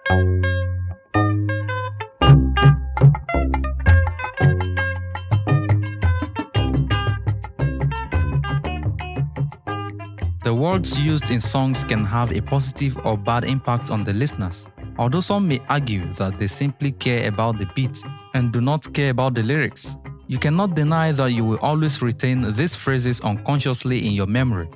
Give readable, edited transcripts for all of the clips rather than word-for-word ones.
The words used in songs can have a positive or bad impact on the listeners, although some may argue that they simply care about the beat and do not care about the lyrics. You cannot deny that you will always retain these phrases unconsciously in your memory.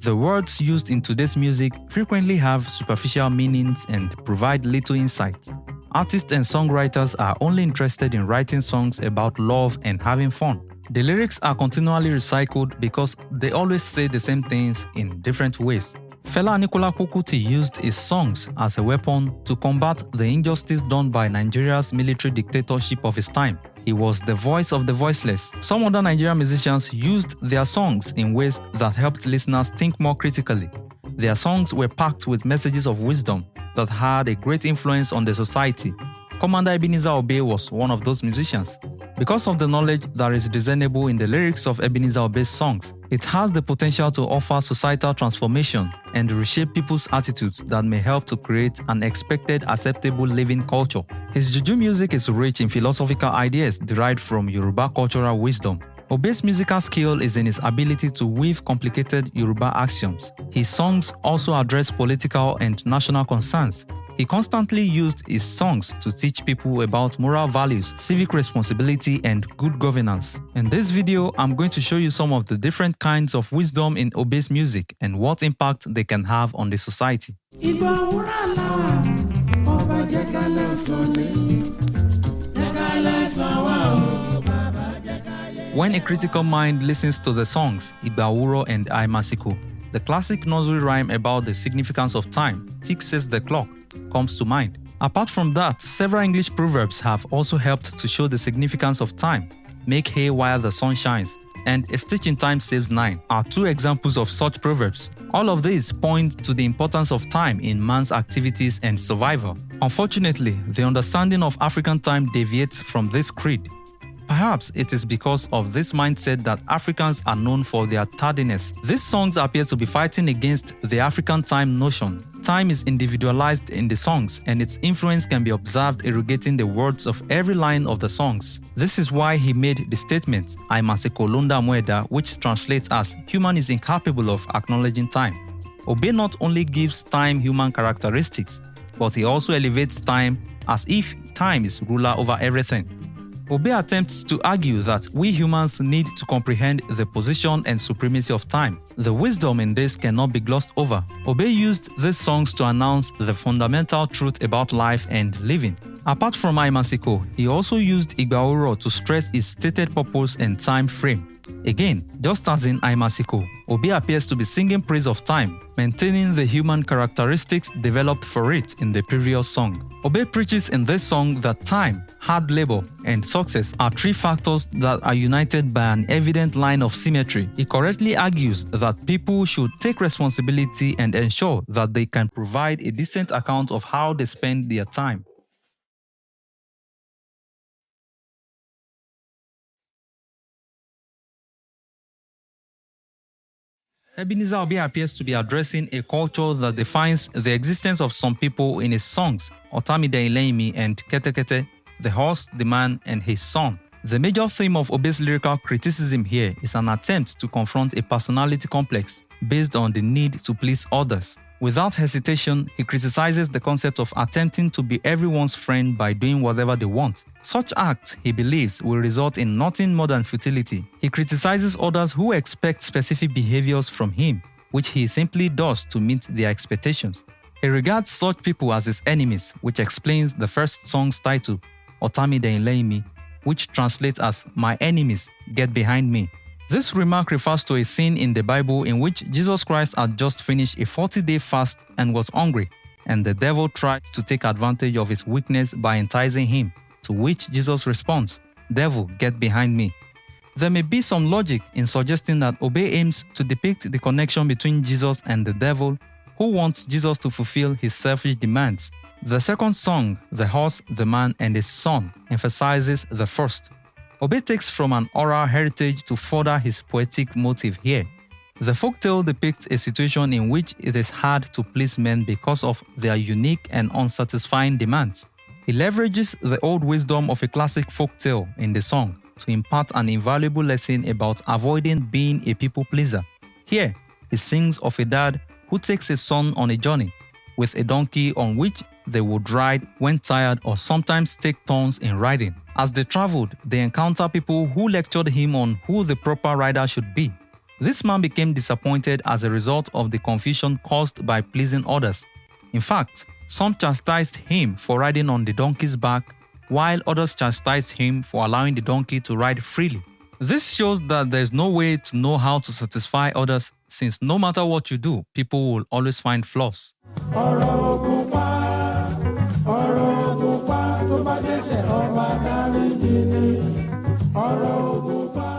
The words used in today's music frequently have superficial meanings and provide little insight. Artists and songwriters are only interested in writing songs about love and having fun. The lyrics are continually recycled because they always say the same things in different ways. Fela Anikulapo Kuti used his songs as a weapon to combat the injustice done by Nigeria's military dictatorship of his time. He was the voice of the voiceless. Some other Nigerian musicians used their songs in ways that helped listeners think more critically. Their songs were packed with messages of wisdom that had a great influence on the society. Commander Ebenezer Obey was one of those musicians. Because of the knowledge that is discernible in the lyrics of Ebenezer Obey's songs, it has the potential to offer societal transformation and reshape people's attitudes that may help to create an expected, acceptable living culture. His Juju music is rich in philosophical ideas derived from Yoruba cultural wisdom. Obey's musical skill is in his ability to weave complicated Yoruba axioms. His songs also address political and national concerns. He constantly used his songs to teach people about moral values, civic responsibility, and good governance. In this video, I'm going to show you some of the different kinds of wisdom in Obey's music and what impact they can have on the society. When a critical mind listens to the songs Ibawuro and Aimasiko, the classic nursery rhyme about the significance of time, tick says the clock, comes to mind. Apart from that, several English proverbs have also helped to show the significance of time. Make hay while the sun shines, and a stitch in time saves 9 are two examples of such proverbs. All of these point to the importance of time in man's activities and survival. Unfortunately, the understanding of African time deviates from this creed. Perhaps it is because of this mindset that Africans are known for their tardiness. These songs appear to be fighting against the African time notion. Time is individualized in the songs, and its influence can be observed irrigating the words of every line of the songs. This is why he made the statement, Aimaseko Londa Mweda, which translates as, human is incapable of acknowledging time. Obey not only gives time human characteristics, but he also elevates time as if time is ruler over everything. Obey attempts to argue that we humans need to comprehend the position and supremacy of time. The wisdom in this cannot be glossed over. Obey used these songs to announce the fundamental truth about life and living. Apart from Aimasiko, he also used Igbauro to stress his stated purpose and time frame. Again, just as in Aimasiko, Obey appears to be singing praise of time, maintaining the human characteristics developed for it in the previous song. Obey preaches in this song that time, hard labor, and success are three factors that are united by an evident line of symmetry. He correctly argues that people should take responsibility and ensure that they can provide a decent account of how they spend their time. Ebenezer Obey appears to be addressing a culture that defines the existence of some people in his songs, Otamide Ileimi and Kete Kete, the horse, the man, and his son. The major theme of Obey's lyrical criticism here is an attempt to confront a personality complex based on the need to please others. Without hesitation, he criticizes the concept of attempting to be everyone's friend by doing whatever they want. Such acts, he believes, will result in nothing more than futility. He criticizes others who expect specific behaviors from him, which he simply does to meet their expectations. He regards such people as his enemies, which explains the first song's title, Otamide Ileimi, which translates as, "My enemies, get behind me." This remark refers to a scene in the Bible in which Jesus Christ had just finished a 40-day fast and was hungry, and the devil tried to take advantage of his weakness by enticing him, to which Jesus responds, "Devil, get behind me." There may be some logic in suggesting that Obey aims to depict the connection between Jesus and the devil, who wants Jesus to fulfill his selfish demands. The second song, The Horse, the Man, and His Son, emphasizes the first. Obey takes from an oral heritage to further his poetic motive here. The folktale depicts a situation in which it is hard to please men because of their unique and unsatisfying demands. He leverages the old wisdom of a classic folktale in the song to impart an invaluable lesson about avoiding being a people pleaser. Here, he sings of a dad who takes his son on a journey with a donkey on which they would ride when tired or sometimes take turns in riding. As they traveled, they encounter people who lectured him on who the proper rider should be. This man became disappointed as a result of the confusion caused by pleasing others. In fact, some chastised him for riding on the donkey's back, while others chastised him for allowing the donkey to ride freely. This shows that there is no way to know how to satisfy others, since no matter what you do, people will always find flaws.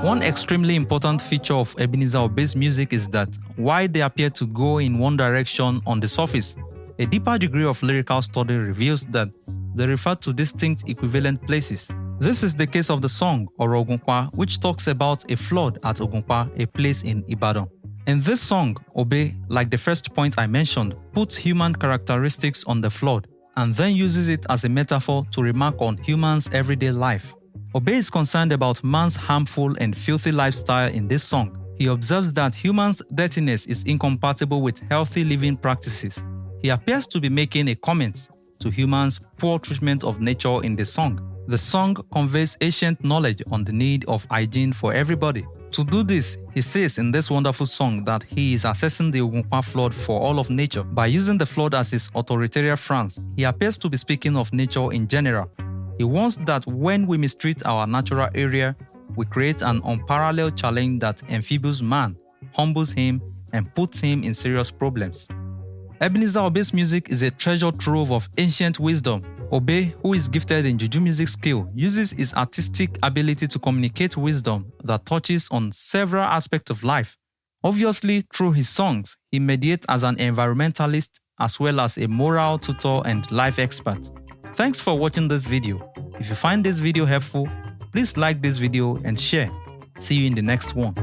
One extremely important feature of Ebenezer Obey's music is that, while they appear to go in one direction on the surface, a deeper degree of lyrical study reveals that they refer to distinct equivalent places. This is the case of the song Oro Ogunpa, which talks about a flood at Ogunpa, a place in Ibadan. In this song, Obey, like the first point I mentioned, puts human characteristics on the flood and then uses it as a metaphor to remark on humans' everyday life. Obey is concerned about man's harmful and filthy lifestyle in this song. He observes that humans' dirtiness is incompatible with healthy living practices. He appears to be making a comment to humans' poor treatment of nature in the song. The song conveys ancient knowledge on the need of hygiene for everybody. To do this, he says in this wonderful song that he is assessing the Ogunpa flood for all of nature. By using the flood as his authoritarian France, he appears to be speaking of nature in general. He warns that when we mistreat our natural area, we create an unparalleled challenge that enfeebles man, humbles him, and puts him in serious problems. Ebenezer Obey's music is a treasure trove of ancient wisdom. Obey, who is gifted in Juju music skill, uses his artistic ability to communicate wisdom that touches on several aspects of life. Obviously, through his songs, he mediates as an environmentalist as well as a moral tutor and life expert. Thanks for watching this video. If you find this video helpful, please like this video and share. See you in the next one.